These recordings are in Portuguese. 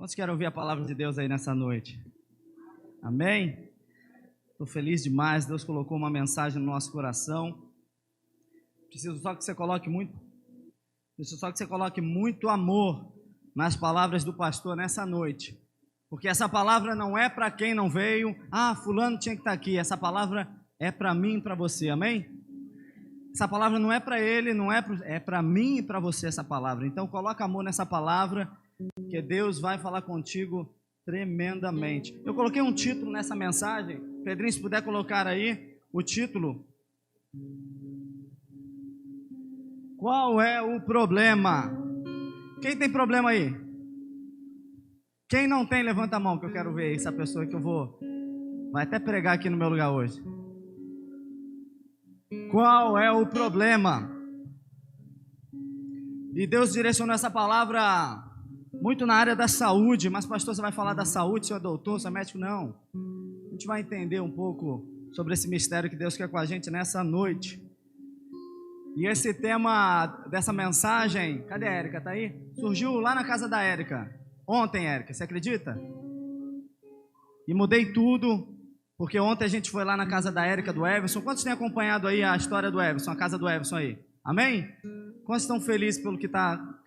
Quantos querem ouvir a palavra de Deus aí nessa noite? Amém? Estou feliz demais, Deus colocou uma mensagem no nosso coração. Preciso só que você coloque muito amor nas palavras do pastor nessa noite. Porque essa palavra não é para quem não veio. Fulano tinha que estar aqui. Essa palavra é para mim e para você, amém? Essa palavra não é para ele, é para mim e para você essa palavra. Então coloca amor nessa palavra, que Deus vai falar contigo tremendamente. Eu coloquei um título nessa mensagem. Pedrinho, se puder colocar aí o título. Qual é o problema? Quem tem problema aí? Quem não tem, levanta a mão, que eu quero ver essa pessoa que vai até pregar aqui no meu lugar hoje. Qual é o problema? E Deus direcionou essa palavra muito na área da saúde. Mas pastor, você vai falar da saúde, senhor doutor, senhor médico? Não. A gente vai entender um pouco sobre esse mistério que Deus quer com a gente nessa noite. E esse tema dessa mensagem, cadê a Érica? Tá aí? Surgiu lá na casa da Érica. Ontem, Érica, você acredita? E mudei tudo, porque ontem a gente foi lá na casa da Érica, do Everson. Quantos têm acompanhado aí a história do Everson, a casa do Everson aí? Amém? Quantos estão felizes pelo que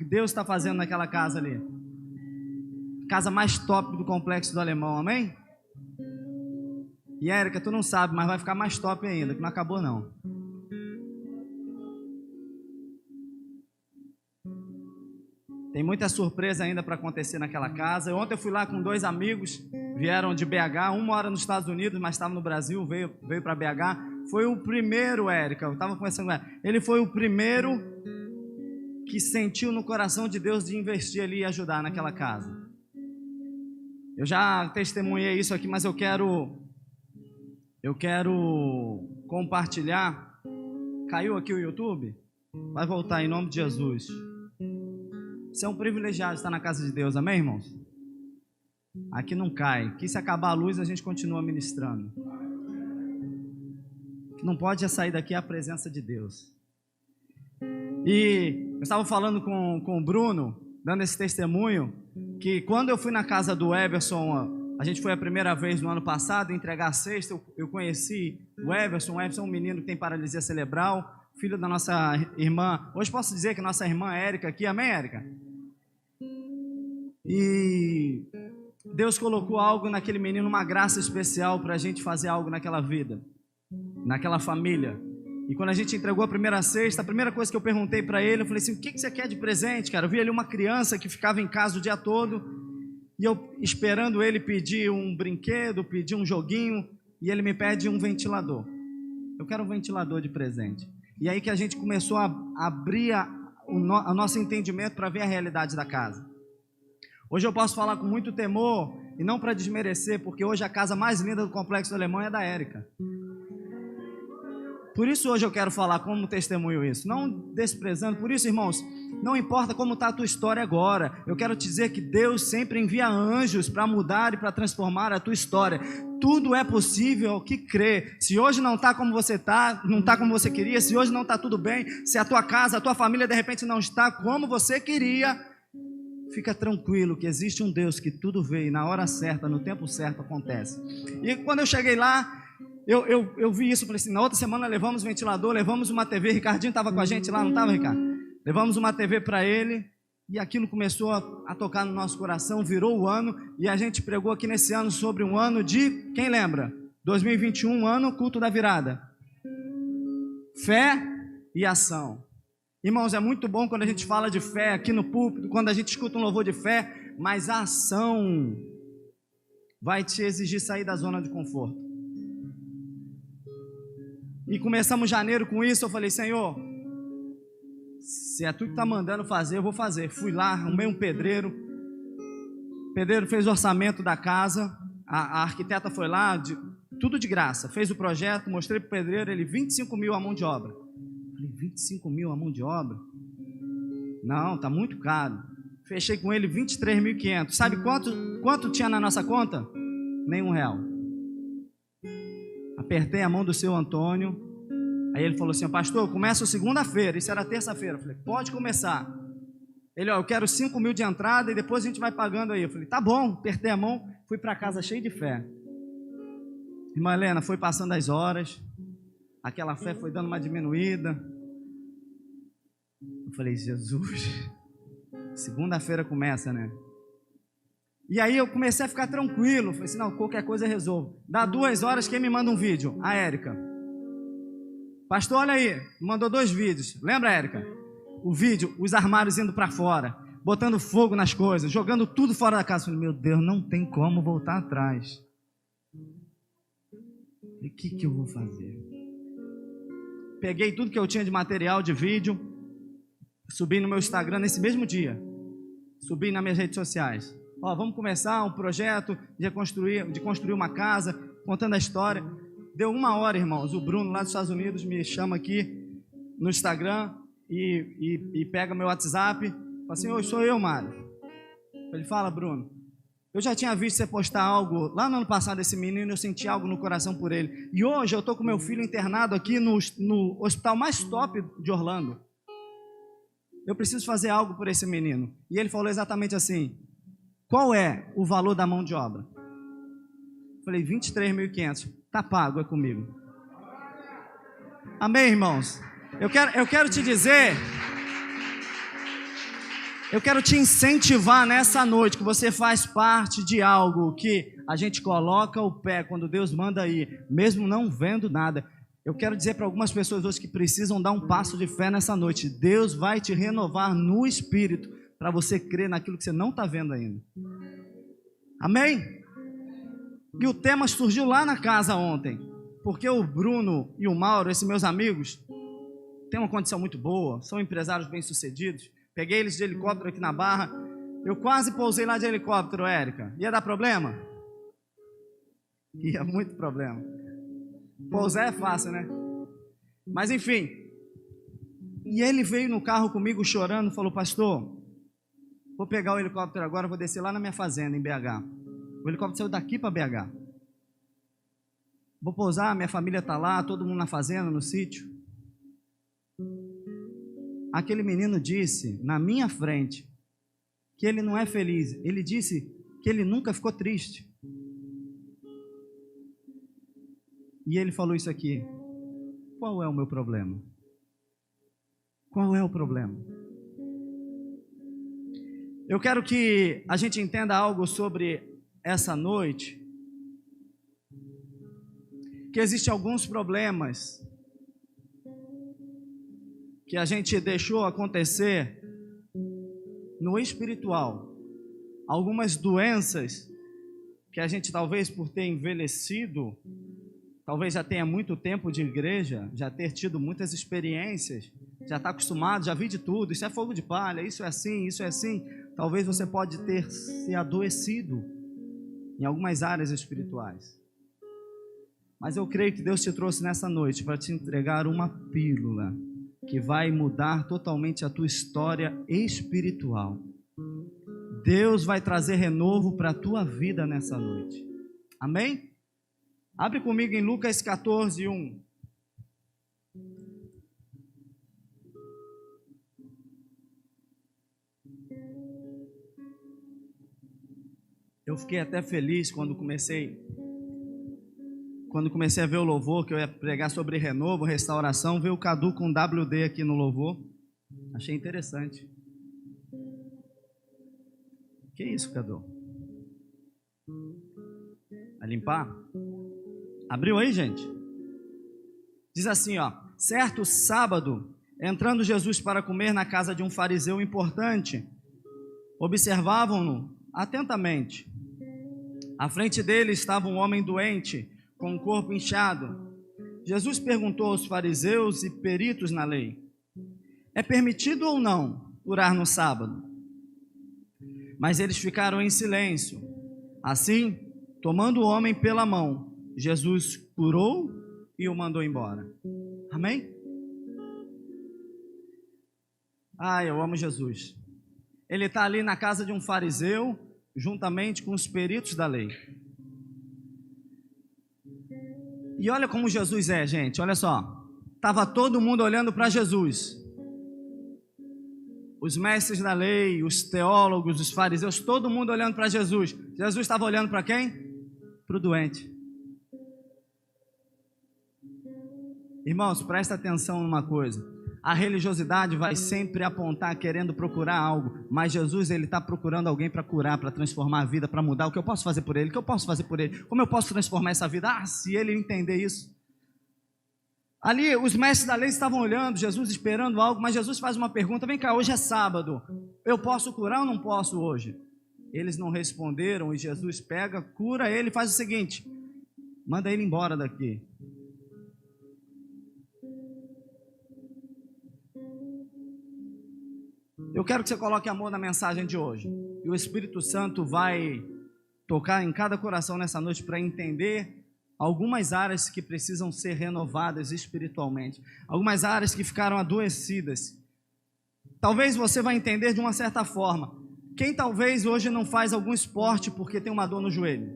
Deus está fazendo naquela casa ali? Casa mais top do Complexo do Alemão, amém? E Érica, tu não sabe, mas vai ficar mais top ainda, que não acabou não. Tem muita surpresa ainda para acontecer naquela casa. Ontem eu fui lá com 2 amigos, vieram de BH, um mora nos Estados Unidos, mas estava no Brasil, veio para BH. Foi o primeiro, Érica, eu estava conversando com ela, ele foi o primeiro que sentiu no coração de Deus de investir ali e ajudar naquela casa. Eu já testemunhei isso aqui, mas eu quero compartilhar. Caiu aqui o YouTube? Vai voltar em nome de Jesus. Você é um privilegiado estar na casa de Deus, amém, irmãos? Aqui não cai. Aqui, se acabar a luz, a gente continua ministrando. O que não pode é sair daqui a presença de Deus. E eu estava falando com o Bruno, dando esse testemunho, que quando eu fui na casa do Everson, a gente foi a primeira vez no ano passado entregar a cesta, eu conheci o Everson. O Everson é um menino que tem paralisia cerebral, filho da nossa irmã. Hoje posso dizer que nossa irmã Érica aqui, amém, Érica? E Deus colocou algo naquele menino, uma graça especial para a gente fazer algo naquela vida, naquela família. E quando a gente entregou a primeira cesta, a primeira coisa que eu perguntei para ele, eu falei assim: o que você quer de presente, cara? Eu vi ali uma criança que ficava em casa o dia todo, e eu esperando ele pedir um brinquedo, pedir um joguinho, e ele me pede um ventilador. Eu quero um ventilador de presente. E aí que a gente começou a abrir o nosso entendimento para ver a realidade da casa. Hoje eu posso falar com muito temor, e não para desmerecer, porque hoje a casa mais linda do Complexo do Alemão é da Érica. Por isso hoje eu quero falar como testemunho isso, não desprezando. Por isso, irmãos, não importa como está a tua história agora, eu quero te dizer que Deus sempre envia anjos para mudar e para transformar a tua história. Tudo é possível ao que crê. Se hoje não está como você está, não está como você queria, se hoje não está tudo bem, se a tua casa, a tua família de repente não está como você queria, fica tranquilo que existe um Deus que tudo vê e na hora certa, no tempo certo acontece. E quando eu cheguei lá, eu vi isso, falei assim, na outra semana levamos ventilador, levamos uma TV, Ricardinho estava com a gente lá, não estava, Ricardo? Levamos uma TV para ele, e aquilo começou a tocar no nosso coração, virou o ano, e a gente pregou aqui nesse ano sobre um ano de, quem lembra? 2021, ano, culto da virada. Fé e ação. Irmãos, é muito bom quando a gente fala de fé aqui no púlpito, quando a gente escuta um louvor de fé, mas a ação vai te exigir sair da zona de conforto. E começamos janeiro com isso, eu falei, Senhor, se é tu que está mandando fazer, eu vou fazer. Fui lá, arrumei um pedreiro, o pedreiro fez o orçamento da casa, a arquiteta foi lá, tudo de graça, fez o projeto, mostrei para o pedreiro, ele 25 mil a mão de obra. Eu falei, 25 mil a mão de obra? Não, está muito caro. Fechei com ele 23.500. Sabe quanto tinha na nossa conta? Nem R$1. Apertei a mão do seu Antônio. Aí ele falou assim, pastor, eu começo segunda-feira. Isso era terça-feira. Eu falei, pode começar. Ele, ó, eu quero 5 mil de entrada e depois a gente vai pagando aí. Eu falei, tá bom, apertei a mão, fui para casa cheio de fé. Irmã Helena, foi passando as horas, aquela fé foi dando uma diminuída. Eu falei, Jesus, segunda-feira começa, né? E aí eu comecei a ficar tranquilo. Falei assim, não, qualquer coisa eu resolvo. Dá 2 horas, quem me manda um vídeo? A Érica. Pastor, olha aí, mandou 2 vídeos. Lembra, Érica? O vídeo, os armários indo para fora, botando fogo nas coisas, jogando tudo fora da casa. Eu falei, meu Deus, não tem como voltar atrás. E o que eu vou fazer? Peguei tudo que eu tinha de material, de vídeo, subi no meu Instagram nesse mesmo dia. Subi nas minhas redes sociais. Ó, vamos começar um projeto de construir uma casa, contando a história. Deu 1 hora, irmãos. O Bruno, lá dos Estados Unidos, me chama aqui no Instagram e pega meu WhatsApp. Fala assim, oi, sou eu, Mário. Ele fala, Bruno, eu já tinha visto você postar algo lá no ano passado, esse menino, eu senti algo no coração por ele. E hoje eu estou com meu filho internado aqui no hospital mais top de Orlando. Eu preciso fazer algo por esse menino. E ele falou exatamente assim, qual é o valor da mão de obra? Falei, 23.500. Tá pago, é comigo. Amém, irmãos? Eu quero te dizer, eu quero te incentivar nessa noite, que você faz parte de algo que a gente coloca o pé quando Deus manda ir, mesmo não vendo nada. Eu quero dizer para algumas pessoas hoje que precisam dar um passo de fé nessa noite. Deus vai te renovar no espírito para você crer naquilo que você não está vendo ainda. Amém? E o tema surgiu lá na casa ontem, porque o Bruno e o Mauro, esses meus amigos, têm uma condição muito boa, são empresários bem-sucedidos. Peguei eles de helicóptero aqui na Barra. Eu quase pousei lá de helicóptero, Érica. Ia dar problema? Ia muito problema. Pousar é fácil, né? Mas enfim. E ele veio no carro comigo chorando, falou, pastor, vou pegar o helicóptero agora, vou descer lá na minha fazenda, em BH. O helicóptero saiu daqui para BH. Vou pousar, minha família está lá, todo mundo na fazenda, no sítio. Aquele menino disse, na minha frente, que ele não é feliz. Ele disse que ele nunca ficou triste. E ele falou isso aqui. Qual é o meu problema? Qual é o problema? Eu quero que a gente entenda algo sobre essa noite. Que existem alguns problemas que a gente deixou acontecer no espiritual. Algumas doenças que a gente talvez por ter envelhecido, talvez já tenha muito tempo de igreja, já ter tido muitas experiências, já está acostumado, já vi de tudo, isso é fogo de palha, isso é assim. Talvez você pode ter se adoecido em algumas áreas espirituais. Mas eu creio que Deus te trouxe nessa noite para te entregar uma pílula que vai mudar totalmente a tua história espiritual. Deus vai trazer renovo para a tua vida nessa noite. Amém? Abre comigo em Lucas 14, 1. Eu fiquei até feliz quando comecei a ver o louvor, que eu ia pregar sobre renovo, restauração, ver o Cadu com WD aqui no louvor. Achei interessante. Que isso, Cadu? Vai limpar? Abriu aí, gente? Diz assim, ó. Certo sábado, entrando Jesus para comer na casa de um fariseu importante, observavam-no atentamente. À frente dele estava um homem doente, com o corpo inchado. Jesus perguntou aos fariseus e peritos na lei: é permitido ou não curar no sábado? Mas eles ficaram em silêncio. Assim, tomando o homem pela mão, Jesus curou e o mandou embora. Amém? Eu amo Jesus. Ele está ali na casa de um fariseu, juntamente com os peritos da lei. E olha como Jesus é, gente, olha só. Estava todo mundo olhando para Jesus. os mestres da lei, os teólogos, os fariseus, todo mundo olhando para Jesus. Jesus estava olhando para quem? Para o doente. Irmãos, presta atenção numa coisa. A religiosidade vai sempre apontar querendo procurar algo, mas Jesus, ele está procurando alguém para curar, para transformar a vida, para mudar. O que eu posso fazer por ele? O que eu posso fazer por ele? Como eu posso transformar essa vida? Se ele entender isso. Ali, os mestres da lei estavam olhando, Jesus esperando algo, mas Jesus faz uma pergunta: vem cá, hoje é sábado, eu posso curar ou não posso hoje? Eles não responderam e Jesus pega, cura ele e faz o seguinte: manda ele embora daqui. Eu quero que você coloque amor na mensagem de hoje. E o Espírito Santo vai tocar em cada coração nessa noite para entender algumas áreas que precisam ser renovadas espiritualmente. Algumas áreas que ficaram adoecidas. Talvez você vai entender de uma certa forma. Quem talvez hoje não faz algum esporte porque tem uma dor no joelho?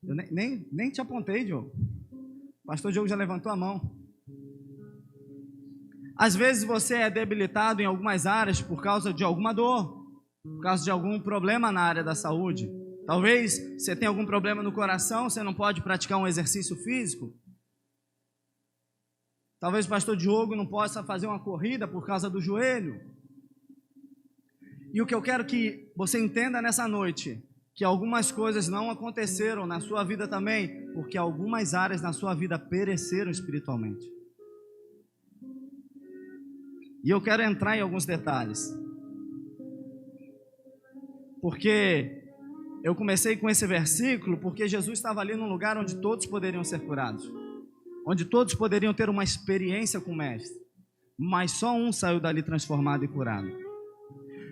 Eu nem te apontei, Diogo. O pastor Diogo já levantou a mão. Às vezes você é debilitado em algumas áreas por causa de alguma dor, por causa de algum problema na área da saúde. Talvez você tenha algum problema no coração, você não pode praticar um exercício físico. Talvez o pastor Diogo não possa fazer uma corrida por causa do joelho. E o que eu quero que você entenda nessa noite, que algumas coisas não aconteceram na sua vida também, porque algumas áreas na sua vida pereceram espiritualmente. E eu quero entrar em alguns detalhes. Porque eu comecei com esse versículo porque Jesus estava ali num lugar onde todos poderiam ser curados. Onde todos poderiam ter uma experiência com o Mestre. Mas só um saiu dali transformado e curado.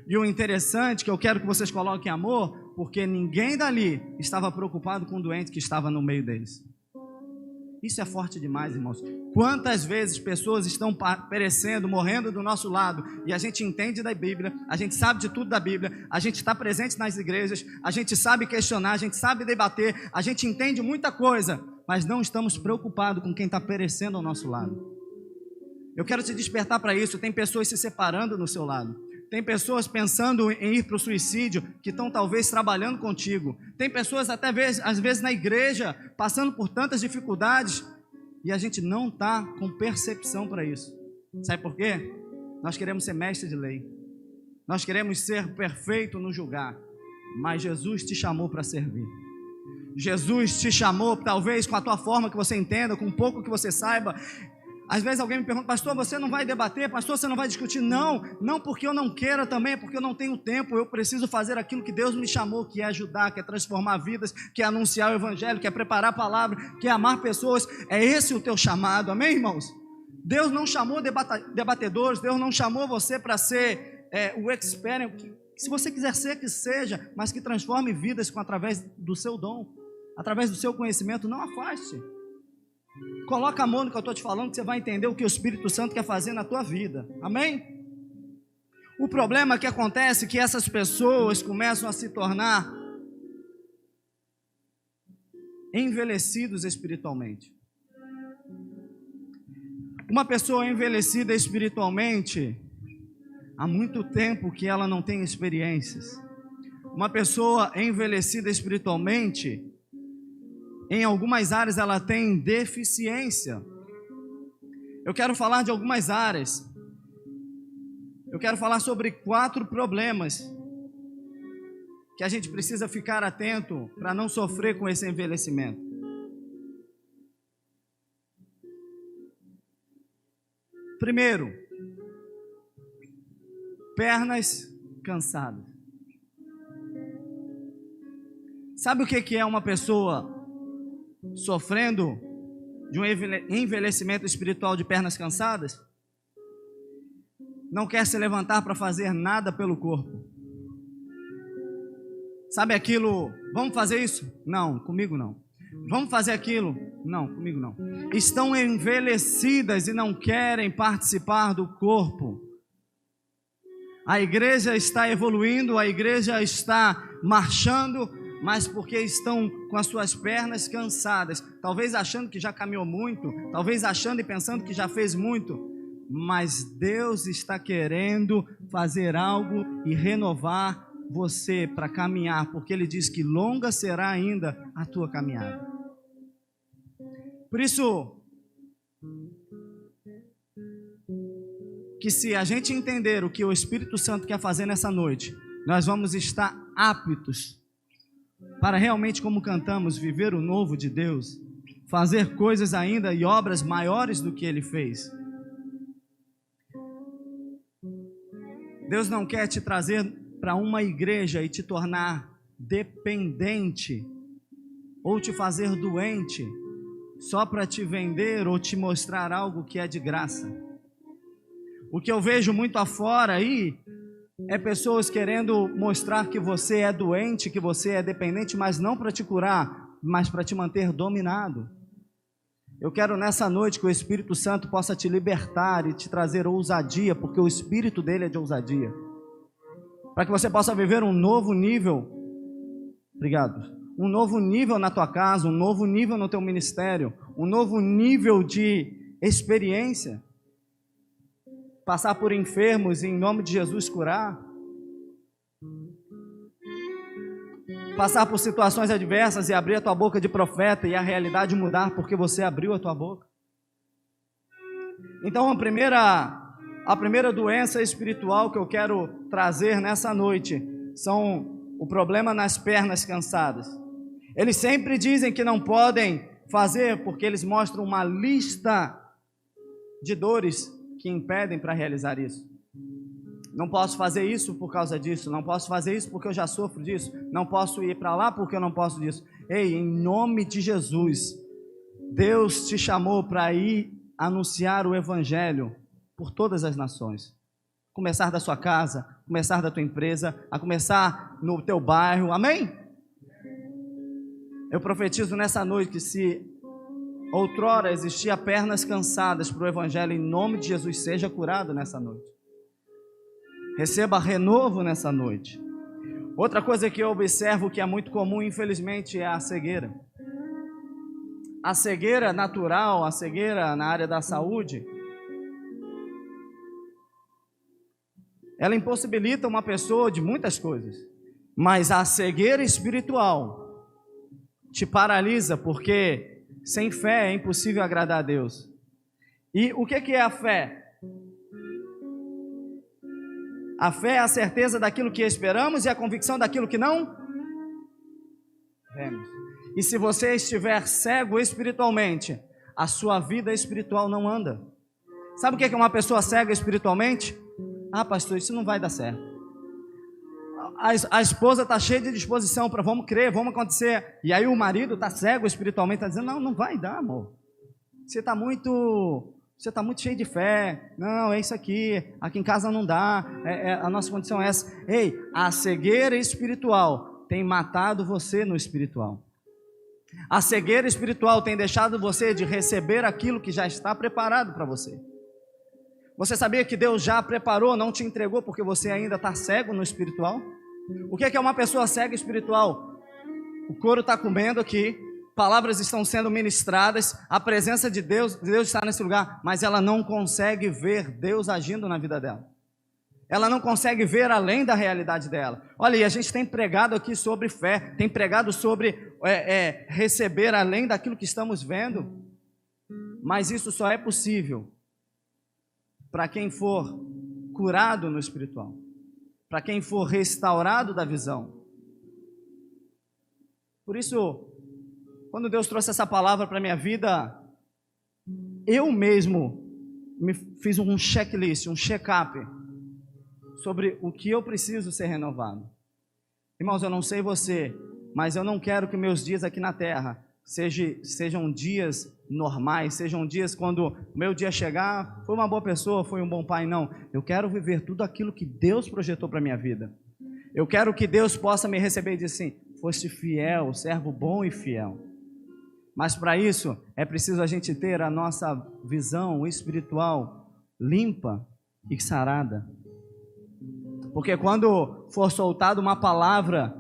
E o interessante, que eu quero que vocês coloquem amor, porque ninguém dali estava preocupado com o doente que estava no meio deles. Isso é forte demais, irmãos. Quantas vezes pessoas estão perecendo, morrendo do nosso lado, e a gente entende da Bíblia, a gente sabe de tudo da Bíblia, a gente está presente nas igrejas, a gente sabe questionar, a gente sabe debater, a gente entende muita coisa, mas não estamos preocupados com quem está perecendo ao nosso lado. Eu quero te despertar para isso. Tem pessoas se separando no seu lado. Tem pessoas pensando em ir para o suicídio, que estão talvez trabalhando contigo. Tem pessoas até às vezes na igreja, passando por tantas dificuldades, e a gente não está com percepção para isso. Sabe por quê? Nós queremos ser mestre de lei. Nós queremos ser perfeito no julgar. Mas Jesus te chamou para servir. Jesus te chamou, talvez com a tua forma que você entenda, com um pouco que você saiba. Às vezes alguém me pergunta: pastor, você não vai debater? Pastor, você não vai discutir? Não porque eu não queira também, porque eu não tenho tempo. Eu preciso fazer aquilo que Deus me chamou, que é ajudar, que é transformar vidas, que é anunciar o evangelho, que é preparar a palavra, que é amar pessoas. É esse o teu chamado, amém, irmãos? Deus não chamou debatedores, Deus não chamou você para ser o expert, se você quiser ser, que seja, mas que transforme vidas através do seu dom, através do seu conhecimento. Não afaste. Coloca amor no que eu estou te falando, que você vai entender o que o Espírito Santo quer fazer na tua vida, amém? O problema que acontece é que essas pessoas começam a se tornar envelhecidos espiritualmente. Uma pessoa envelhecida espiritualmente, há muito tempo que ela não tem experiências. Uma pessoa envelhecida espiritualmente, em algumas áreas ela tem deficiência. Eu quero falar de algumas áreas. Eu quero falar sobre 4 problemas que a gente precisa ficar atento para não sofrer com esse envelhecimento. Primeiro, pernas cansadas. Sabe o que é uma pessoa sofrendo de um envelhecimento espiritual de pernas cansadas? Não quer se levantar para fazer nada pelo corpo. Sabe aquilo, vamos fazer isso? Não, comigo não. Vamos fazer aquilo? Não, comigo não. Estão envelhecidas e não querem participar do corpo. A igreja está evoluindo, a igreja está marchando, mas porque estão com as suas pernas cansadas, talvez achando que já caminhou muito, talvez achando e pensando que já fez muito, mas Deus está querendo fazer algo e renovar você para caminhar, porque Ele diz que longa será ainda a tua caminhada. Por isso, que se a gente entender o que o Espírito Santo quer fazer nessa noite, nós vamos estar aptos para realmente, como cantamos, viver o novo de Deus, fazer coisas ainda e obras maiores do que Ele fez. Deus não quer te trazer para uma igreja e te tornar dependente ou te fazer doente só para te vender ou te mostrar algo que é de graça. O que eu vejo muito afora aí é pessoas querendo mostrar que você é doente, que você é dependente, mas não para te curar, mas para te manter dominado. Eu quero nessa noite que o Espírito Santo possa te libertar e te trazer ousadia, porque o Espírito dele é de ousadia. Para que você possa viver um novo nível, um novo nível na tua casa, um novo nível no teu ministério, um novo nível de experiência. Passar por enfermos e em nome de Jesus curar. Passar por situações adversas e abrir a tua boca de profeta e a realidade mudar porque você abriu a tua boca. Então a primeira doença espiritual que eu quero trazer nessa noite são o problema nas pernas cansadas. Eles sempre dizem que não podem fazer porque eles mostram uma lista de dores que impedem para realizar isso. Não posso fazer isso por causa disso, não posso fazer isso porque eu já sofro disso, não posso ir para lá porque eu não posso disso. Ei, em nome de Jesus, Deus te chamou para ir anunciar o Evangelho por todas as nações. Começar da sua casa, começar da tua empresa, a começar no teu bairro, amém? Eu profetizo nessa noite que se outrora existia pernas cansadas para o Evangelho, em nome de Jesus, seja curado nessa noite. Receba renovo nessa noite. Outra coisa que eu observo que é muito comum, infelizmente, é a cegueira. A cegueira natural, a cegueira na área da saúde, ela impossibilita uma pessoa de muitas coisas. Mas a cegueira espiritual te paralisa, porque sem fé é impossível agradar a Deus. E o que é a fé? A fé é a certeza daquilo que esperamos e a convicção daquilo que não vemos. E se você estiver cego espiritualmente, a sua vida espiritual não anda. Sabe o que é uma pessoa cega espiritualmente? Ah, pastor, isso não vai dar certo. A esposa está cheia de disposição para vamos crer, vamos acontecer. E aí o marido está cego espiritualmente, está dizendo, não vai dar, amor. Você está muito cheio de fé. Não, é isso aqui em casa não dá, a nossa condição é essa. Ei, a cegueira espiritual tem matado você no espiritual. A cegueira espiritual tem deixado você de receber aquilo que já está preparado para você. Você sabia que Deus já preparou, não te entregou porque você ainda está cego no espiritual? O que é uma pessoa cega espiritual? O couro está comendo aqui, palavras estão sendo ministradas, a presença de Deus está nesse lugar, mas ela não consegue ver Deus agindo na vida dela. Ela não consegue ver além da realidade dela. Olha, e a gente tem pregado aqui sobre fé, tem pregado sobre receber além daquilo que estamos vendo, mas isso só é possível para quem for curado no espiritual, para quem for restaurado da visão. Por isso, quando Deus trouxe essa palavra para a minha vida, eu mesmo me fiz um checklist, um check-up sobre o que eu preciso ser renovado. Irmãos, eu não sei você, mas eu não quero que meus dias aqui na terra sejam dias normais, sejam dias quando o meu dia chegar, foi uma boa pessoa, foi um bom pai, não. Eu quero viver tudo aquilo que Deus projetou para a minha vida. Eu quero que Deus possa me receber e dizer assim, foste fiel, servo bom e fiel. Mas para isso, é preciso a gente ter a nossa visão espiritual limpa e sarada. Porque quando for soltada uma palavra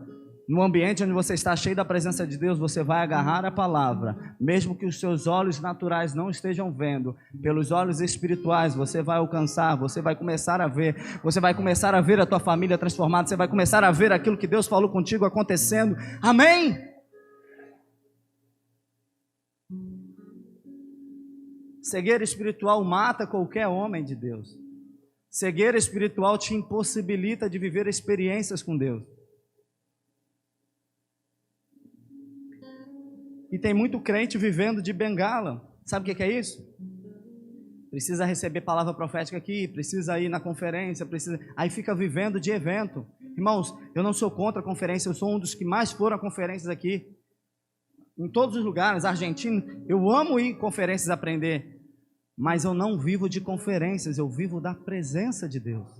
No ambiente onde você está cheio da presença de Deus, você vai agarrar a palavra, mesmo que os seus olhos naturais não estejam vendo, pelos olhos espirituais você vai alcançar, você vai começar a ver a tua família transformada, você vai começar a ver aquilo que Deus falou contigo acontecendo. Amém? Cegueira espiritual mata qualquer homem de Deus. Cegueira espiritual te impossibilita de viver experiências com Deus. E tem muito crente vivendo de bengala. Sabe o que é isso? Precisa receber palavra profética aqui, precisa ir na conferência, aí fica vivendo de evento. Irmãos, eu não sou contra a conferência, eu sou um dos que mais foram a conferências aqui. Em todos os lugares, Argentina, eu amo ir em conferências aprender. Mas eu não vivo de conferências, eu vivo da presença de Deus.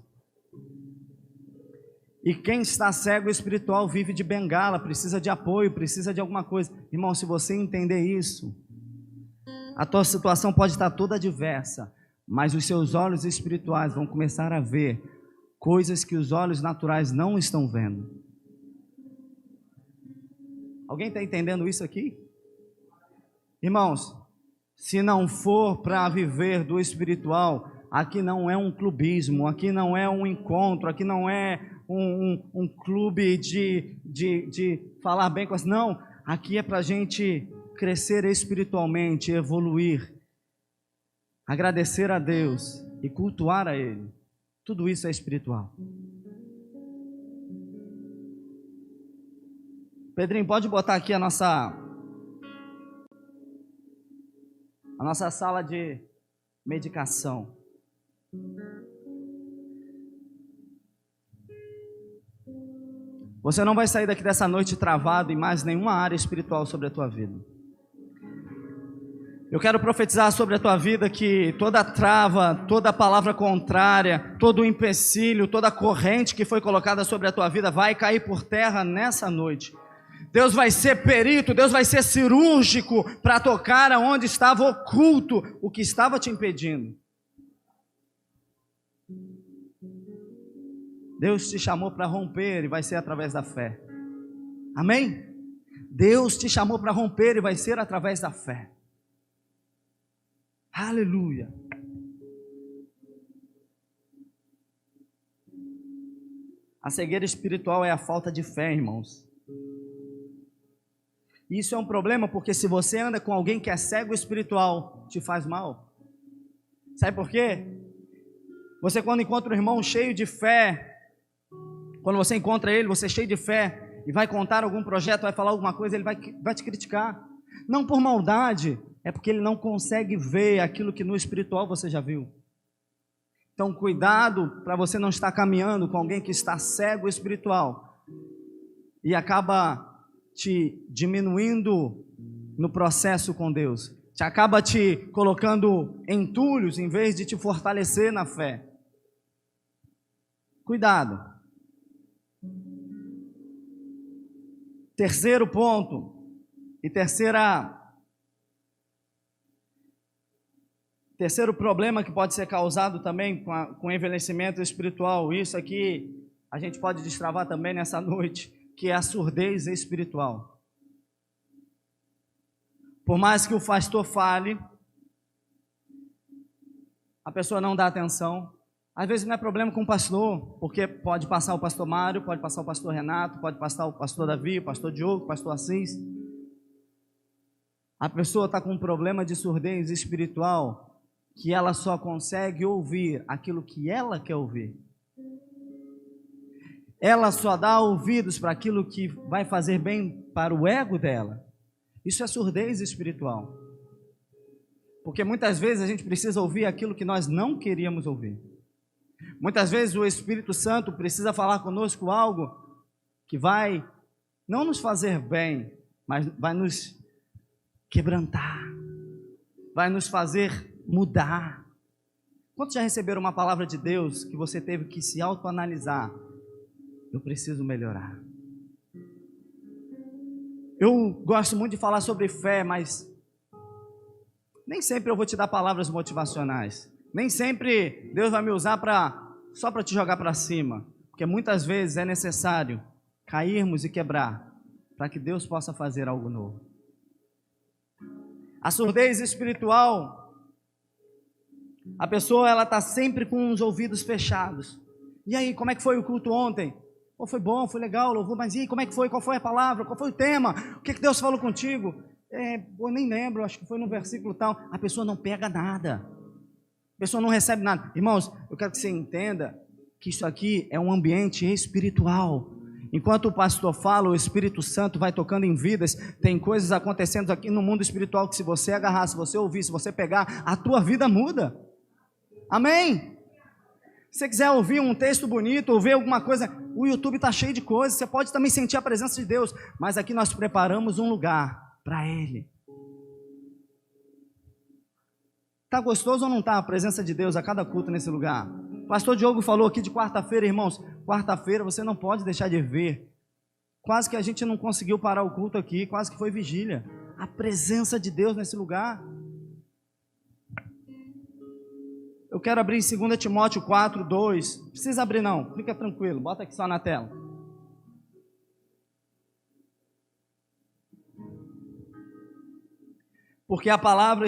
E quem está cego espiritual vive de bengala, precisa de apoio, precisa de alguma coisa. Irmão, se você entender isso, a tua situação pode estar toda diversa, mas os seus olhos espirituais vão começar a ver coisas que os olhos naturais não estão vendo. Alguém está entendendo isso aqui? Irmãos, se não for para viver do espiritual, aqui não é um clubismo, aqui não é um encontro, aqui não é um clube de falar bem com as... Não, aqui é para a gente crescer espiritualmente, evoluir, agradecer a Deus e cultuar a Ele. Tudo isso é espiritual. Pedrinho, pode botar aqui a nossa sala de medicação. Você não vai sair daqui dessa noite travado em mais nenhuma área espiritual sobre a tua vida. Eu quero profetizar sobre a tua vida que toda trava, toda palavra contrária, todo empecilho, toda corrente que foi colocada sobre a tua vida vai cair por terra nessa noite. Deus vai ser perito, Deus vai ser cirúrgico para tocar aonde estava oculto, o que estava te impedindo. Deus te chamou para romper e vai ser através da fé. Amém? Deus te chamou para romper e vai ser através da fé. Aleluia. A cegueira espiritual é a falta de fé, irmãos. Isso é um problema porque se você anda com alguém que é cego espiritual, te faz mal. Sabe por quê? Você quando encontra um irmão cheio de fé, quando você encontra ele, você é cheio de fé, e vai contar algum projeto, vai falar alguma coisa, ele vai te criticar. Não por maldade, é porque ele não consegue ver aquilo que no espiritual você já viu. Então cuidado para você não estar caminhando com alguém que está cego espiritual e acaba te diminuindo no processo com Deus, te acaba te colocando entulhos em vez de te fortalecer na fé. Cuidado. Terceiro ponto e terceiro problema que pode ser causado também com o envelhecimento espiritual, isso aqui a gente pode destravar também nessa noite, que é a surdez espiritual. Por mais que o pastor fale, a pessoa não dá atenção. Às vezes não é problema com o pastor, porque pode passar o pastor Mário, pode passar o pastor Renato, pode passar o pastor Davi, o pastor Diogo, o pastor Assis. A pessoa está com um problema de surdez espiritual, que ela só consegue ouvir aquilo que ela quer ouvir. Ela só dá ouvidos para aquilo que vai fazer bem para o ego dela. Isso é surdez espiritual. Porque muitas vezes a gente precisa ouvir aquilo que nós não queríamos ouvir. Muitas vezes o Espírito Santo precisa falar conosco algo que vai não nos fazer bem, mas vai nos quebrantar, vai nos fazer mudar. Quantos já receberam uma palavra de Deus que você teve que se autoanalisar? Eu preciso melhorar. Eu gosto muito de falar sobre fé, mas nem sempre eu vou te dar palavras motivacionais. Nem sempre Deus vai me usar só para te jogar para cima. Porque muitas vezes é necessário cairmos e quebrar, para que Deus possa fazer algo novo. A surdez espiritual, a pessoa ela está sempre com os ouvidos fechados. E aí, como é que foi o culto ontem? Oh, foi bom, foi legal, louvor, mas e aí, como é que foi? Qual foi a palavra? Qual foi o tema? O que Deus falou contigo? Eu nem lembro, acho que foi no versículo tal. A pessoa não pega nada. A pessoa não recebe nada. Irmãos, eu quero que você entenda que isso aqui é um ambiente espiritual. Enquanto o pastor fala, o Espírito Santo vai tocando em vidas. Tem coisas acontecendo aqui no mundo espiritual que se você agarrar, se você ouvir, se você pegar, a tua vida muda. Amém? Se você quiser ouvir um texto bonito, ouvir alguma coisa, o YouTube está cheio de coisas, você pode também sentir a presença de Deus, mas aqui nós preparamos um lugar para Ele. Está gostoso ou não está a presença de Deus a cada culto nesse lugar? O pastor Diogo falou aqui de quarta-feira, irmãos, quarta-feira você não pode deixar de ver. Quase que a gente não conseguiu parar o culto aqui, quase que foi vigília. A presença de Deus nesse lugar. Eu quero abrir em 2 Timóteo 4, 2. Não precisa abrir não, fica tranquilo, bota aqui só na tela. Porque a palavra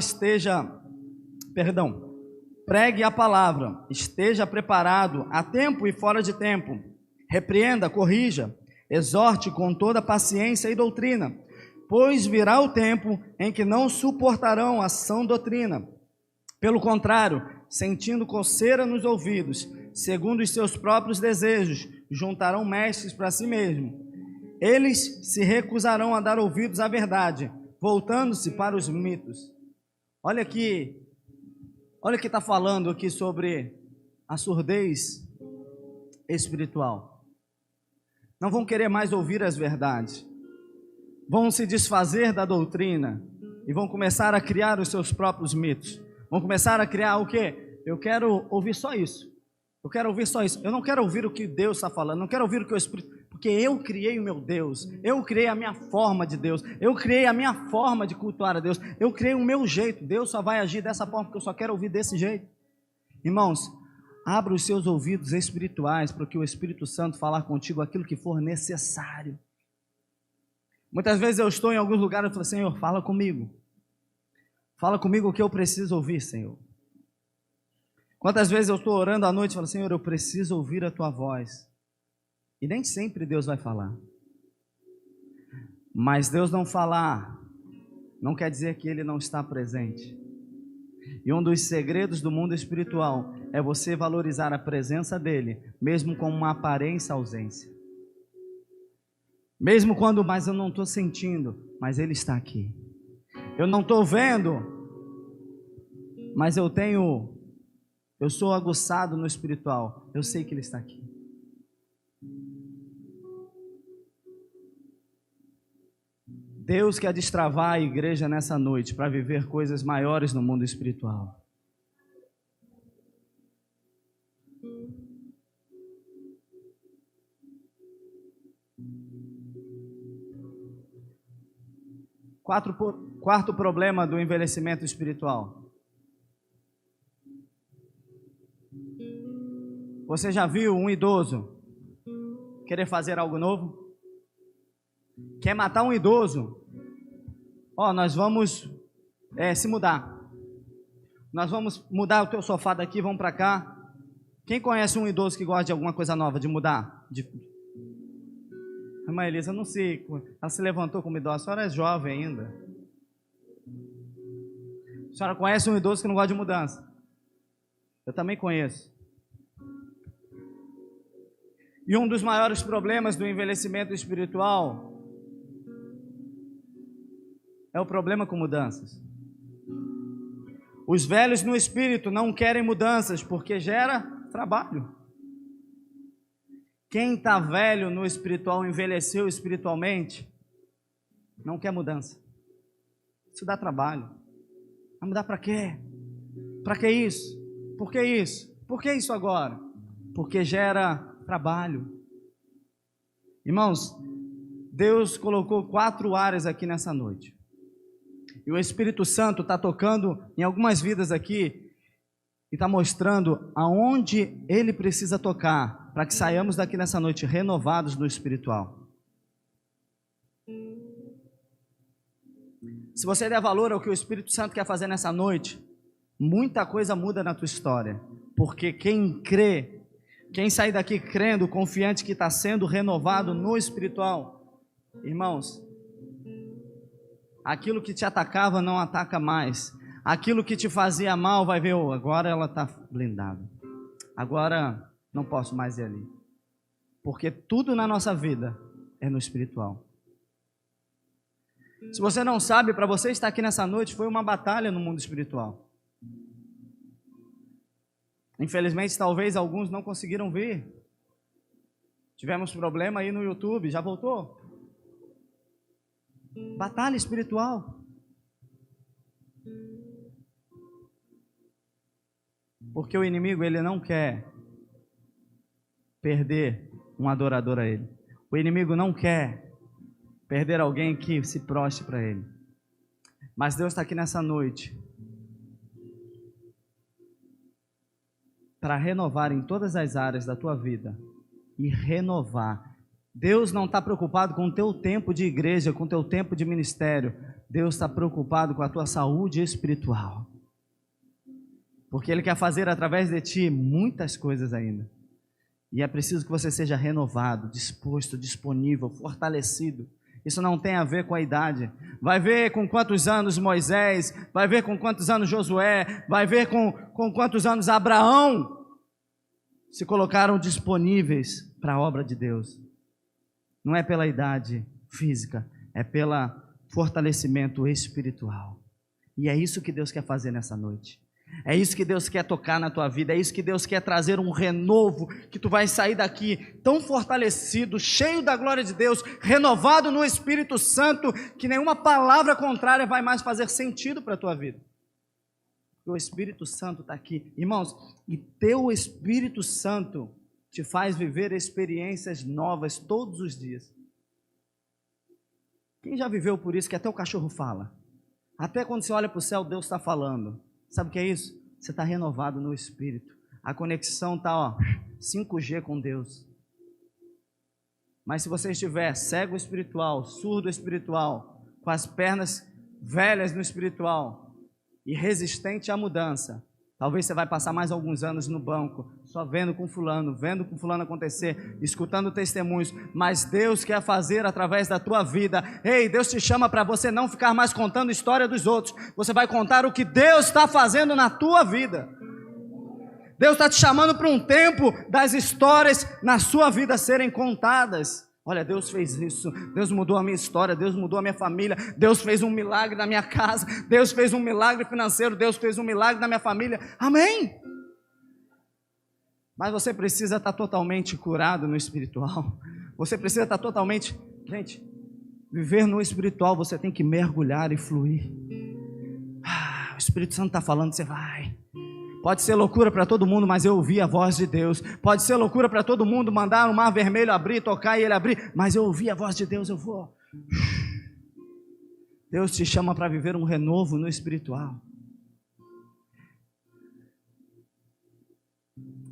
pregue a palavra, esteja preparado a tempo e fora de tempo. Repreenda, corrija, exorte com toda paciência e doutrina, pois virá o tempo em que não suportarão a sã doutrina. Pelo contrário, sentindo coceira nos ouvidos, segundo os seus próprios desejos, juntarão mestres para si mesmos. Eles se recusarão a dar ouvidos à verdade, voltando-se para os mitos. Olha aqui, olha o que está falando aqui sobre a surdez espiritual. Não vão querer mais ouvir as verdades, vão se desfazer da doutrina e vão começar a criar os seus próprios mitos. Vão começar a criar o quê? Eu quero ouvir só isso. Eu quero ouvir só isso. Eu não quero ouvir o que Deus está falando. Não quero ouvir o que o Espírito... Porque eu criei o meu Deus. Eu criei a minha forma de Deus. Eu criei a minha forma de cultuar a Deus. Eu criei o meu jeito. Deus só vai agir dessa forma porque eu só quero ouvir desse jeito. Irmãos, abra os seus ouvidos espirituais para que o Espírito Santo falar contigo aquilo que for necessário. Muitas vezes eu estou em alguns lugares e falo, Senhor, fala comigo. Fala comigo o que eu preciso ouvir, Senhor. Quantas vezes eu estou orando à noite e falo, Senhor, eu preciso ouvir a Tua voz. E nem sempre Deus vai falar. Mas Deus não falar, não quer dizer que Ele não está presente. E um dos segredos do mundo espiritual é você valorizar a presença dEle, mesmo com uma aparência ausência. Mesmo quando, mas eu não estou sentindo, mas Ele está aqui. Eu não estou vendo, mas eu sou aguçado no espiritual. Eu sei que Ele está aqui. Deus quer destravar a igreja nessa noite para viver coisas maiores no mundo espiritual. Quarto problema do envelhecimento espiritual. Você já viu um idoso querer fazer algo novo? Quer matar um idoso? Nós vamos se mudar. Nós vamos mudar o teu sofá daqui, vamos para cá. Quem conhece um idoso que gosta de alguma coisa nova, de mudar? A irmã Elisa, não sei, ela se levantou como idosa, a senhora é jovem ainda. A senhora conhece um idoso que não gosta de mudança? Eu também conheço. E um dos maiores problemas do envelhecimento espiritual é o problema com mudanças. Os velhos no espírito não querem mudanças porque gera trabalho. Quem está velho no espiritual, envelheceu espiritualmente, não quer mudança. Isso dá trabalho. Vai mudar para quê? Para que isso? Por que isso? Por que isso agora? Porque gera trabalho. Irmãos, Deus colocou 4 áreas aqui nessa noite. E o Espírito Santo está tocando em algumas vidas aqui e está mostrando aonde Ele precisa tocar para que saiamos daqui nessa noite renovados no espiritual. Se você der valor ao que o Espírito Santo quer fazer nessa noite, muita coisa muda na tua história. Porque quem crê, quem sair daqui crendo, confiante que está sendo renovado no espiritual, irmãos, aquilo que te atacava não ataca mais. Aquilo que te fazia mal vai ver, agora ela está blindada. Agora não posso mais ir ali. Porque tudo na nossa vida é no espiritual. Se você não sabe, para você estar aqui nessa noite, foi uma batalha no mundo espiritual. Infelizmente, talvez alguns não conseguiram vir. Tivemos problema aí no YouTube, já voltou? Batalha espiritual. Porque o inimigo, ele não quer perder um adorador a ele. O inimigo não quer perder alguém que se prostre para ele. Mas Deus está aqui nessa noite para renovar em todas as áreas da tua vida e renovar. Deus não está preocupado com o teu tempo de igreja, com o teu tempo de ministério. Deus está preocupado com a tua saúde espiritual. Porque Ele quer fazer através de ti muitas coisas ainda. E é preciso que você seja renovado, disposto, disponível, fortalecido. Isso não tem a ver com a idade. Vai ver com quantos anos Moisés, vai ver com quantos anos Josué, vai ver com quantos anos Abraão se colocaram disponíveis para a obra de Deus. Não é pela idade física, é pelo fortalecimento espiritual. E é isso que Deus quer fazer nessa noite. É isso que Deus quer tocar na tua vida, é isso que Deus quer trazer um renovo, que tu vai sair daqui tão fortalecido, cheio da glória de Deus, renovado no Espírito Santo, que nenhuma palavra contrária vai mais fazer sentido para a tua vida. O Espírito Santo está aqui, irmãos, e teu Espírito Santo te faz viver experiências novas todos os dias. Quem já viveu por isso que até o cachorro fala? Até quando você olha para o céu, Deus está falando. Sabe o que é isso? Você está renovado no Espírito. A conexão está 5G com Deus. Mas se você estiver cego espiritual, surdo espiritual, com as pernas velhas no espiritual e resistente à mudança, talvez você vai passar mais alguns anos no banco, só vendo com fulano acontecer, escutando testemunhos, mas Deus quer fazer através da tua vida. Ei, Deus te chama para você não ficar mais contando a história dos outros, você vai contar o que Deus está fazendo na tua vida. Deus está te chamando para um tempo das histórias na sua vida serem contadas. Olha, Deus fez isso, Deus mudou a minha história, Deus mudou a minha família, Deus fez um milagre na minha casa, Deus fez um milagre financeiro, Deus fez um milagre na minha família, amém? Mas você precisa estar totalmente curado no espiritual, você precisa estar totalmente, gente, viver no espiritual, você tem que mergulhar e fluir. O Espírito Santo está falando, você vai. Pode ser loucura para todo mundo, mas eu ouvi a voz de Deus. Pode ser loucura para todo mundo, mandar o mar vermelho abrir, tocar e ele abrir, mas eu ouvi a voz de Deus, eu vou. Deus te chama para viver um renovo no espiritual.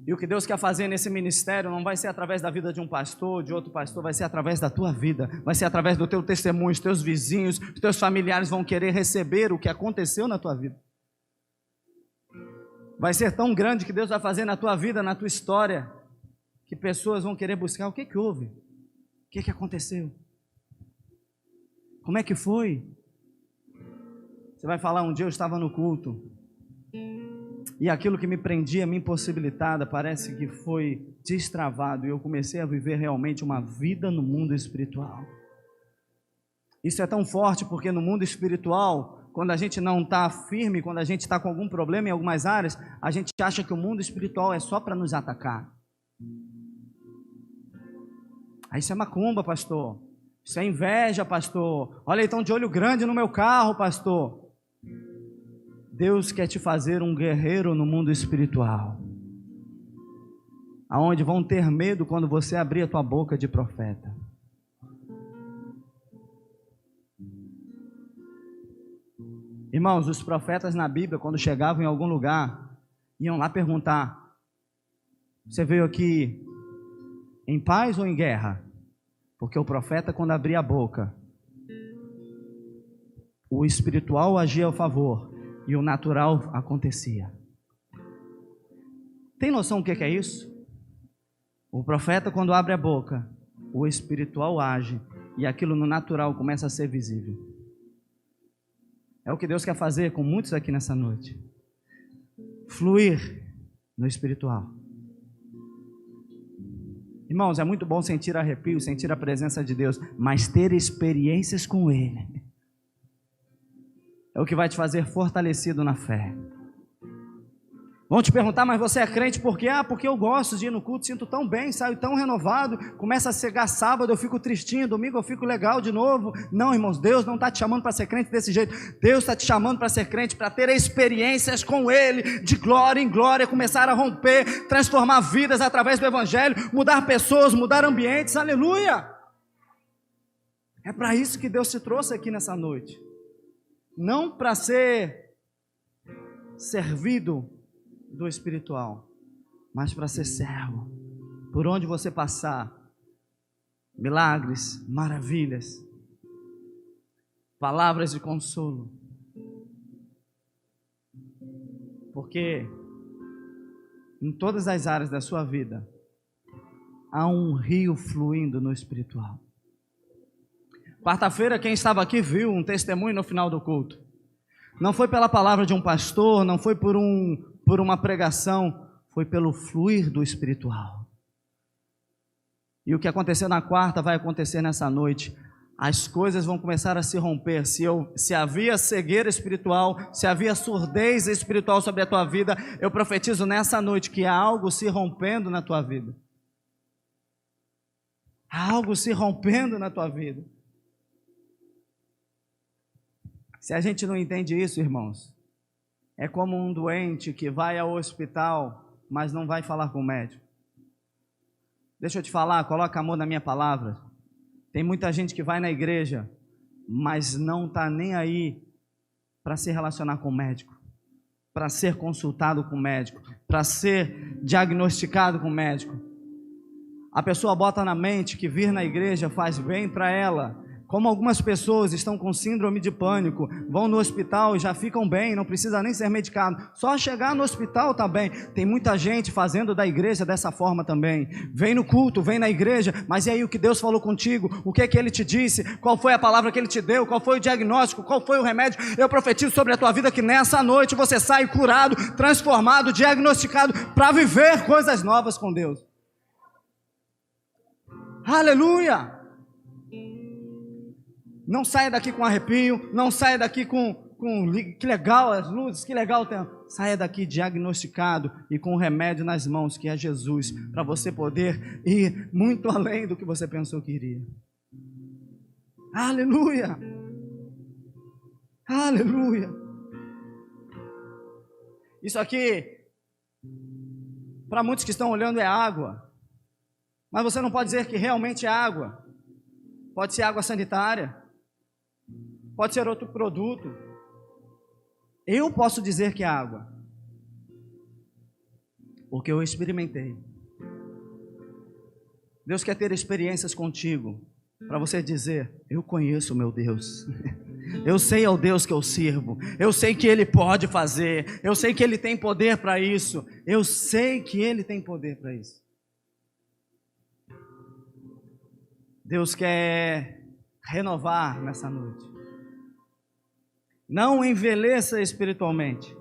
E o que Deus quer fazer nesse ministério não vai ser através da vida de um pastor, de outro pastor, vai ser através da tua vida, vai ser através do teu testemunho, os teus vizinhos, os teus familiares vão querer receber o que aconteceu na tua vida. Vai ser tão grande que Deus vai fazer na tua vida, na tua história, que pessoas vão querer buscar o que houve, o que aconteceu, como é que foi. Você vai falar, um dia eu estava no culto, e aquilo que me prendia, me impossibilitava, parece que foi destravado, e eu comecei a viver realmente uma vida no mundo espiritual. Isso é tão forte porque no mundo espiritual, quando a gente não está firme, quando a gente está com algum problema em algumas áreas, a gente acha que o mundo espiritual é só para nos atacar. Isso é macumba, pastor. Isso é inveja, pastor. Olha, estão de olho grande no meu carro, pastor. Deus quer te fazer um guerreiro no mundo espiritual, aonde vão ter medo quando você abrir a tua boca de profeta. Irmãos, os profetas na Bíblia, quando chegavam em algum lugar, iam lá perguntar: você veio aqui em paz ou em guerra? Porque o profeta, quando abria a boca, o espiritual agia a favor e o natural acontecia. Tem noção do que é isso? O profeta, quando abre a boca, o espiritual age e aquilo no natural começa a ser visível. É o que Deus quer fazer com muitos aqui nessa noite. Fluir no espiritual. Irmãos, é muito bom sentir arrepio, sentir a presença de Deus, mas ter experiências com Ele é o que vai te fazer fortalecido na fé. Vão te perguntar, mas você é crente por quê? Porque eu gosto de ir no culto, sinto tão bem, saio tão renovado, começa a chegar sábado, eu fico tristinho, domingo eu fico legal de novo. Não, irmãos, Deus não está te chamando para ser crente desse jeito. Deus está te chamando para ser crente, para ter experiências com Ele, de glória em glória, começar a romper, transformar vidas através do Evangelho, mudar pessoas, mudar ambientes, aleluia! É para isso que Deus te trouxe aqui nessa noite. Não para ser servido do espiritual, mas para ser servo. Por onde você passar, milagres, maravilhas, palavras de consolo. Porque em todas as áreas da sua vida há um rio fluindo no espiritual. Quarta-feira, quem estava aqui viu um testemunho no final do culto. Não foi pela palavra de um pastor, não foi por uma pregação, foi pelo fluir do espiritual. E o que aconteceu na quarta vai acontecer nessa noite. As coisas vão começar a se romper. Se havia cegueira espiritual, se havia surdez espiritual sobre a tua vida, eu profetizo nessa noite que há algo se rompendo na tua vida. Há algo se rompendo na tua vida. Se a gente não entende isso, irmãos, é como um doente que vai ao hospital, mas não vai falar com o médico. Deixa eu te falar, coloca amor na minha palavra. Tem muita gente que vai na igreja, mas não está nem aí para se relacionar com o médico, para ser consultado com o médico, para ser diagnosticado com o médico. A pessoa bota na mente que vir na igreja faz bem para ela. Como algumas pessoas estão com síndrome de pânico, vão no hospital e já ficam bem, não precisa nem ser medicado. Só chegar no hospital está bem. Tem muita gente fazendo da igreja dessa forma também. Vem no culto, vem na igreja, mas e aí o que Deus falou contigo? O que é que Ele te disse? Qual foi a palavra que Ele te deu? Qual foi o diagnóstico? Qual foi o remédio? Eu profetizo sobre a tua vida que nessa noite você sai curado, transformado, diagnosticado, para viver coisas novas com Deus. Aleluia! Não saia daqui com arrepio, não saia daqui com que legal as luzes, que legal o tempo. Saia daqui diagnosticado e com o remédio nas mãos, que é Jesus, para você poder ir muito além do que você pensou que iria. Aleluia! Aleluia! Isso aqui, para muitos que estão olhando, é água, mas você não pode dizer que realmente é água. Pode ser água sanitária, pode ser outro produto. Eu posso dizer que é água, porque eu experimentei. Deus quer ter experiências contigo, para você dizer: eu conheço o meu Deus, eu sei ao Deus que eu sirvo, eu sei que Ele pode fazer, eu sei que Ele tem poder para isso, eu sei que Ele tem poder para isso. Deus quer renovar nessa noite. Não envelheça espiritualmente.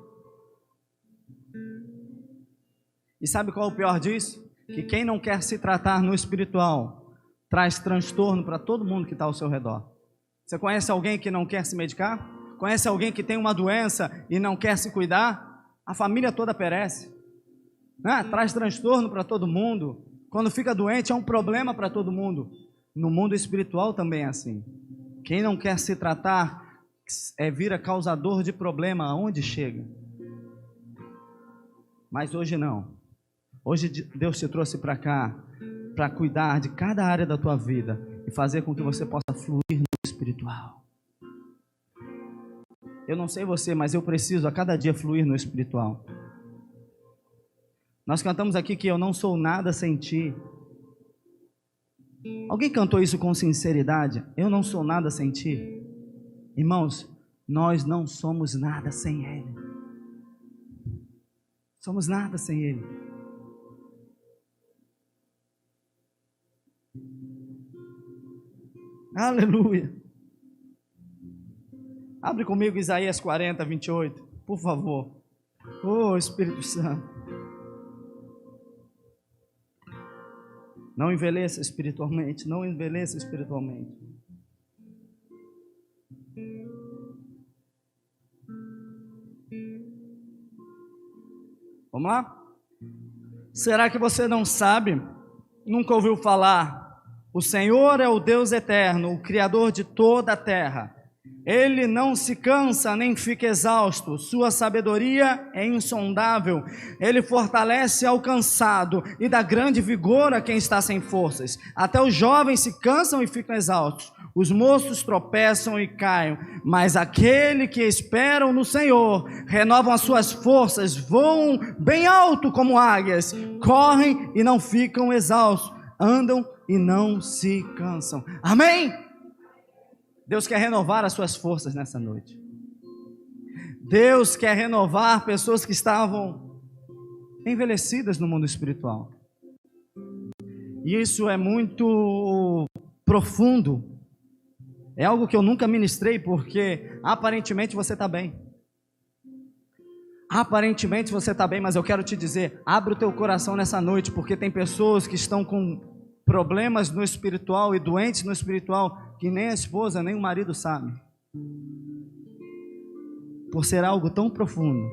E sabe qual é o pior disso? Que quem não quer se tratar no espiritual traz transtorno para todo mundo que está ao seu redor. Você conhece alguém que não quer se medicar? Conhece alguém que tem uma doença e não quer se cuidar? A família toda perece, né? Traz transtorno para todo mundo. Quando fica doente é um problema para todo mundo. No mundo espiritual também é assim. Quem não quer se tratar vira causador de problema aonde chega. Mas hoje não. Hoje Deus te trouxe para cá para cuidar de cada área da tua vida e fazer com que você possa fluir no espiritual. Eu não sei você, mas eu preciso a cada dia fluir no espiritual. Nós cantamos aqui que eu não sou nada sem ti. Alguém cantou isso com sinceridade? Eu não sou nada sem ti. Irmãos, Nós não somos nada sem Ele. Somos nada sem Ele. Aleluia. Abre comigo Isaías 40, 28, por favor. Oh, Espírito Santo. Não envelheça espiritualmente, não envelheça espiritualmente. Vamos lá? Será que você não sabe? Nunca ouviu falar? O Senhor é o Deus eterno, o Criador de toda a terra. Ele não se cansa nem fica exausto, sua sabedoria é insondável. Ele fortalece ao cansado e dá grande vigor a quem está sem forças. Até os jovens se cansam e ficam exaustos, os moços tropeçam e caem, mas aquele que esperam no Senhor renovam as suas forças, voam bem alto como águias, correm e não ficam exaustos, andam e não se cansam. Amém? Deus quer renovar as suas forças nessa noite. Deus quer renovar pessoas que estavam envelhecidas no mundo espiritual. E isso é muito profundo. É algo que eu nunca ministrei, porque aparentemente você está bem. Aparentemente você está bem, mas eu quero te dizer, abre o teu coração nessa noite, porque tem pessoas que estão com problemas no espiritual e doentes no espiritual, que nem a esposa, nem o marido sabe. Por ser algo tão profundo.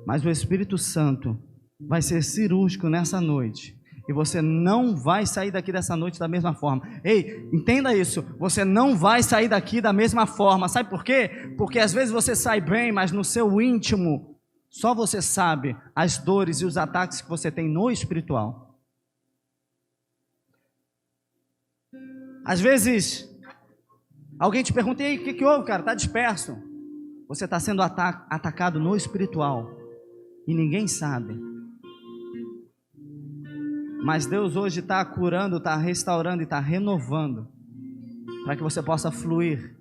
Mas o Espírito Santo vai ser cirúrgico nessa noite. E você não vai sair daqui dessa noite da mesma forma. Ei, entenda isso. Você não vai sair daqui da mesma forma. Sabe por quê? Porque às vezes você sai bem, mas no seu íntimo, só você sabe as dores e os ataques que você tem no espiritual. Às vezes, alguém te pergunta, e aí, o que houve, cara? Está disperso. Você está sendo atacado no espiritual. E ninguém sabe. Mas Deus hoje está curando, está restaurando e está renovando. Para que você possa fluir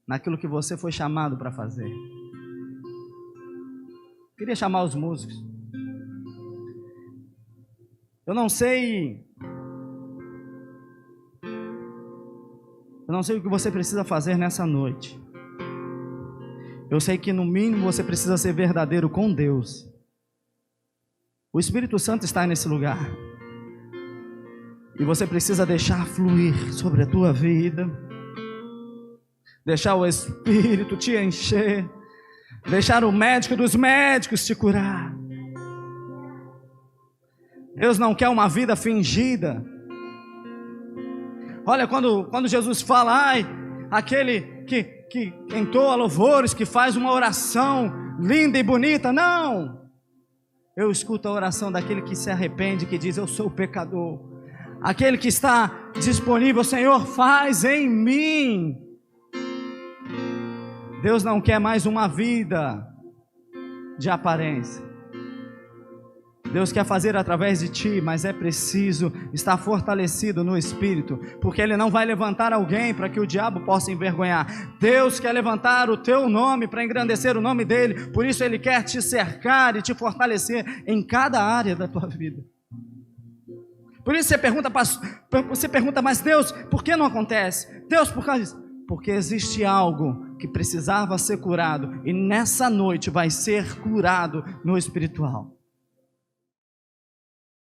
naquilo que você foi chamado para fazer. Queria chamar os músicos. Eu não sei o que você precisa fazer nessa noite. Eu sei que no mínimo você precisa ser verdadeiro com Deus. O Espírito Santo está nesse lugar. E você precisa deixar fluir sobre a tua vida. Deixar o Espírito te encher. Deixar o médico dos médicos te curar. Deus não quer uma vida fingida. Olha, quando Jesus fala, ai, aquele que entoa louvores, que faz uma oração linda e bonita, não. Eu escuto a oração daquele que se arrepende, que diz, eu sou pecador. Aquele que está disponível, Senhor, faz em mim. Deus não quer mais uma vida de aparência. Deus quer fazer através de ti, mas é preciso estar fortalecido no Espírito, porque Ele não vai levantar alguém para que o diabo possa envergonhar. Deus quer levantar o teu nome para engrandecer o nome dEle, por isso Ele quer te cercar e te fortalecer em cada área da tua vida. Por isso você pergunta, mas Deus, por que não acontece? Deus, por causa disso. Porque existe algo que precisava ser curado, e nessa noite vai ser curado no espiritual.